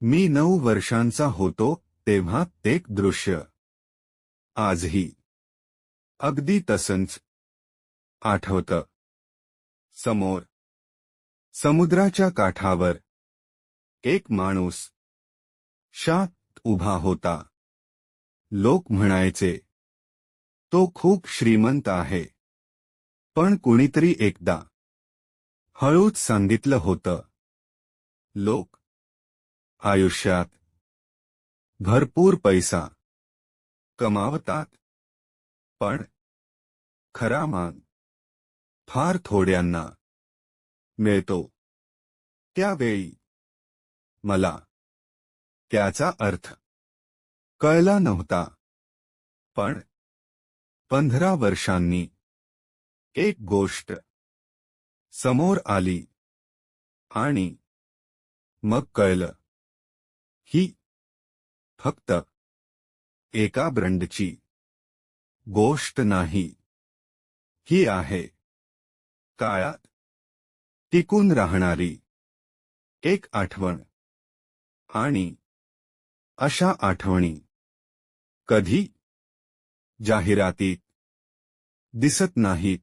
मी 9 वर्षांचा होतो तेव्हा ते दृश्य आजही अगदी तसंच आठवतं. समोर समुद्राच्या काठावर एक माणूस शांत उभा होता. लोक म्हणायचे, तो खूप श्रीमंत आहे. पण कुणीतरी एकदा हळूच सांगितलं होतं, लोक आयुष्यात भरपूर पैसा कमावतात, पण खरा मान फार थोड्यांना मिळतो. त्यावेळी मला त्याचा अर्थ कळला नव्हता. पण 15 वर्षांनी एक गोष्ट समोर आली आणि मग कळलं, ही फक्त एका ब्रँडची गोष्ट नाही. ही आहे काळात टिकून राहणारी एक आठवण. आणि अशा आठवणी कधी जाहिरातीत दिसत नाहीत,